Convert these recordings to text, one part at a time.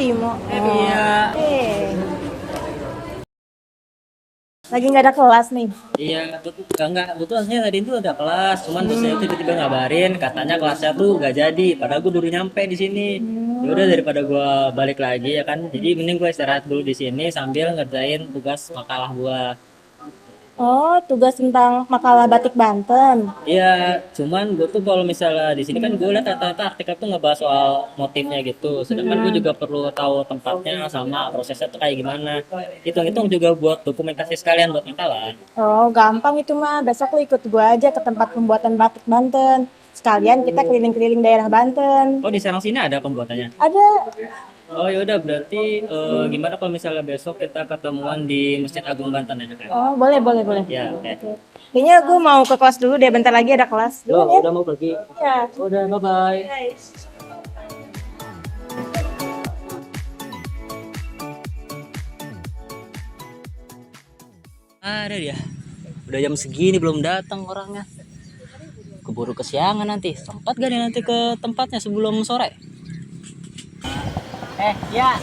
Bimo. Iya. Lagi nggak ada kelas nih. Iya, betul aslinya tadi itu ada kelas, cuman dosen itu tiba-tiba ngabarin katanya kelasnya tuh gak jadi, padahal gue baru nyampe di sini. Ya udah daripada gua balik lagi ya kan, jadi mending gue istirahat dulu di sini sambil ngerjain tugas makalah gua. Oh, tugas tentang makalah batik Banten. Iya, cuman gue tuh kalau misalnya di sini kan gue lihat rata-rata artikel tuh ngebahas soal motifnya gitu. Sedangkan gue juga perlu tahu tempatnya sama prosesnya tuh kayak gimana. Hitung-hitung juga buat dokumentasi sekalian buat makalah. Oh, gampang itu mah. Besok lu ikut gua aja ke tempat pembuatan batik Banten. Sekalian kita keliling-keliling daerah Banten. Oh, di Serang sini ada pembuatannya. Ada. Oh ya udah berarti gimana kalau misalnya besok kita ketemuan di Masjid Agung Banten ya kan? Oh, boleh, boleh, boleh. Ya, oke. Kayaknya gue mau ke kelas dulu deh. Bentar lagi ada kelas. Oh, Dulu ya. udah mau pergi. Ya. Udah, bye-bye. Ada dia. Udah jam segini belum datang orangnya. Keburu kesiangan nanti. Sempat gak nih nanti ke tempatnya sebelum sore? Ya.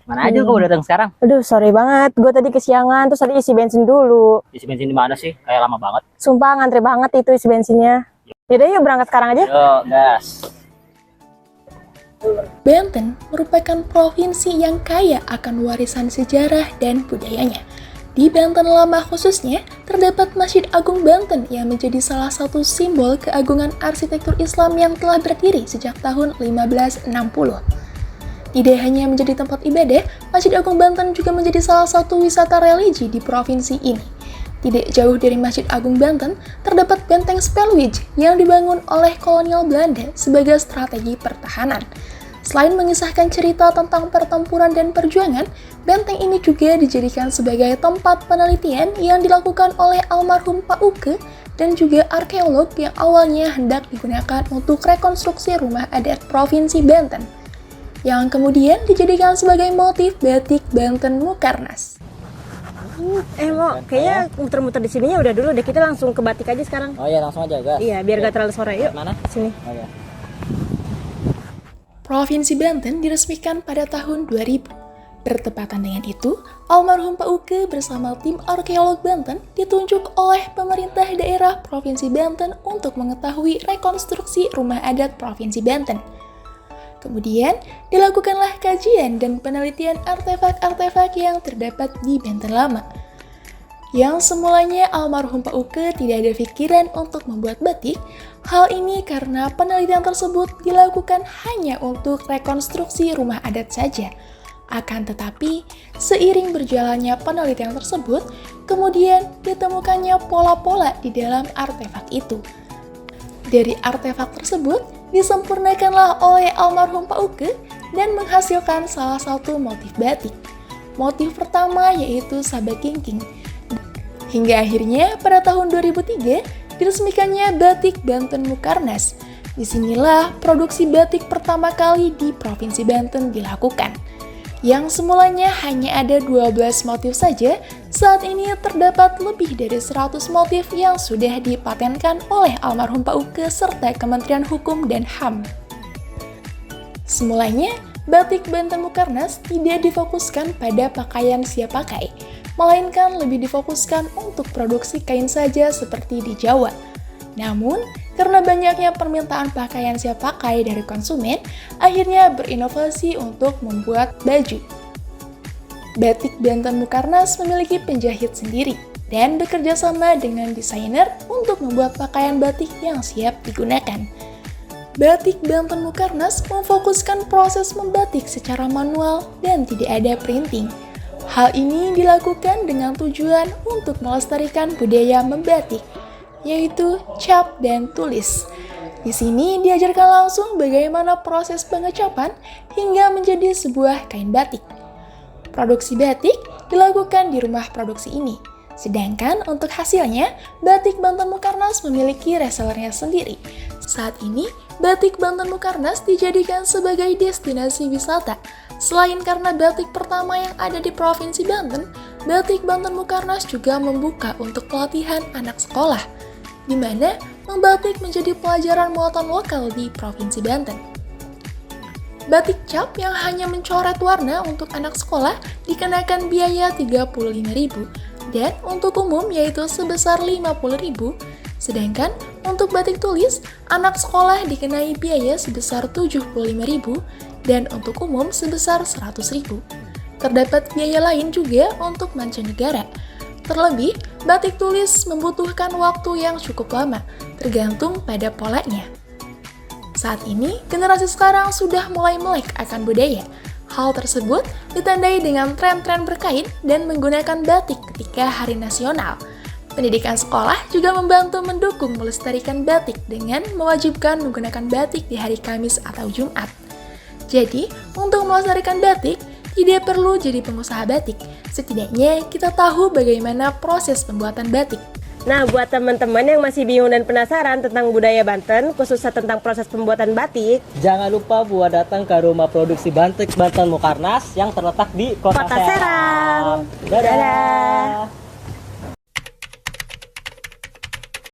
Mana aja kau datang sekarang? Aduh, sorry banget. Gue tadi kesiangan, terus tadi isi bensin dulu. Isi bensin di mana sih? Kayak lama banget. Sumpah ngantri banget itu isi bensinnya. Yaudah yuk berangkat sekarang aja. Yo, gas. Banten merupakan provinsi yang kaya akan warisan sejarah dan budayanya. Di Banten Lama khususnya, terdapat Masjid Agung Banten yang menjadi salah satu simbol keagungan arsitektur Islam yang telah berdiri sejak tahun 1560. Tidak hanya menjadi tempat ibadah, Masjid Agung Banten juga menjadi salah satu wisata religi di provinsi ini. Tidak jauh dari Masjid Agung Banten, terdapat Benteng Spelwijk yang dibangun oleh kolonial Belanda sebagai strategi pertahanan. Selain mengisahkan cerita tentang pertempuran dan perjuangan, benteng ini juga dijadikan sebagai tempat penelitian yang dilakukan oleh almarhum Pak Uke dan juga arkeolog yang awalnya hendak digunakan untuk rekonstruksi rumah adat Provinsi Banten, yang kemudian dijadikan sebagai motif batik Banten Mukarnas. Mo, kayaknya muter-muter di sininya udah dulu deh. Kita langsung ke batik aja sekarang. Oh ya, langsung aja, gas. Iya, biar gak terlalu sore. Yuk, Mana? sini. Oh ya. Provinsi Banten diresmikan pada tahun 2000. Bertepatan dengan itu, almarhum Pak Uke bersama tim arkeolog Banten ditunjuk oleh pemerintah daerah Provinsi Banten untuk mengetahui rekonstruksi rumah adat Provinsi Banten. Kemudian, dilakukanlah kajian dan penelitian artefak-artefak yang terdapat di Banten Lama. Yang semulanya almarhum Pak Uke tidak ada pikiran untuk membuat batik, hal ini karena penelitian tersebut dilakukan hanya untuk rekonstruksi rumah adat saja. Akan tetapi, seiring berjalannya penelitian tersebut, kemudian ditemukannya pola-pola di dalam artefak itu. Dari artefak tersebut, disempurnakanlah oleh almarhum Pak Uke dan menghasilkan salah satu motif batik. Motif pertama yaitu Sabak Kingking. Hingga akhirnya pada tahun 2003 diresmikannya Batik Banten Mukarnas. Disinilah produksi batik pertama kali di Provinsi Banten dilakukan. Yang semulanya hanya ada 12 motif saja, saat ini terdapat lebih dari 100 motif yang sudah dipatenkan oleh almarhum Pak Uke serta Kementerian Hukum dan HAM. Semulanya, Batik Banten Mukarnas tidak difokuskan pada pakaian siap pakai, melainkan lebih difokuskan untuk produksi kain saja seperti di Jawa. Namun, karena banyaknya permintaan pakaian siap pakai dari konsumen, akhirnya berinovasi untuk membuat baju. Batik Banten Mukarnas memiliki penjahit sendiri dan bekerja sama dengan desainer untuk membuat pakaian batik yang siap digunakan. Batik Banten Mukarnas memfokuskan proses membatik secara manual dan tidak ada printing. Hal ini dilakukan dengan tujuan untuk melestarikan budaya membatik, yaitu cap dan tulis. Di sini diajarkan langsung bagaimana proses pengecapan hingga menjadi sebuah kain batik. Produksi batik dilakukan di rumah produksi ini. Sedangkan untuk hasilnya, Batik Banten Mukarnas memiliki resellernya sendiri. Saat ini, Batik Banten Mukarnas dijadikan sebagai destinasi wisata. Selain karena batik pertama yang ada di Provinsi Banten, Batik Banten Mukarnas juga membuka untuk pelatihan anak sekolah. di mana membatik menjadi pelajaran muatan lokal di Provinsi Banten. Batik cap yang hanya mencoret warna untuk anak sekolah dikenakan biaya Rp35.000 dan untuk umum yaitu sebesar Rp50.000, sedangkan untuk batik tulis anak sekolah dikenai biaya sebesar Rp75.000 dan untuk umum sebesar Rp100.000. Terdapat biaya lain juga untuk mancanegara. Terlebih, batik tulis membutuhkan waktu yang cukup lama, tergantung pada polanya. Saat ini, generasi sekarang sudah mulai melek akan budaya. Hal tersebut ditandai dengan tren-tren berkain dan menggunakan batik ketika Hari Nasional. Pendidikan sekolah juga membantu mendukung melestarikan batik dengan mewajibkan menggunakan batik di hari Kamis atau Jumat. Jadi, untuk melestarikan batik, tidak perlu jadi pengusaha batik. Setidaknya kita tahu bagaimana proses pembuatan batik. Nah, buat teman-teman yang masih bingung dan penasaran tentang budaya Banten, khususnya tentang proses pembuatan batik, Jangan lupa buat datang ke rumah produksi Batik Banten Mukarnas yang terletak di Kota Kota Serang. Dadah. Dadah.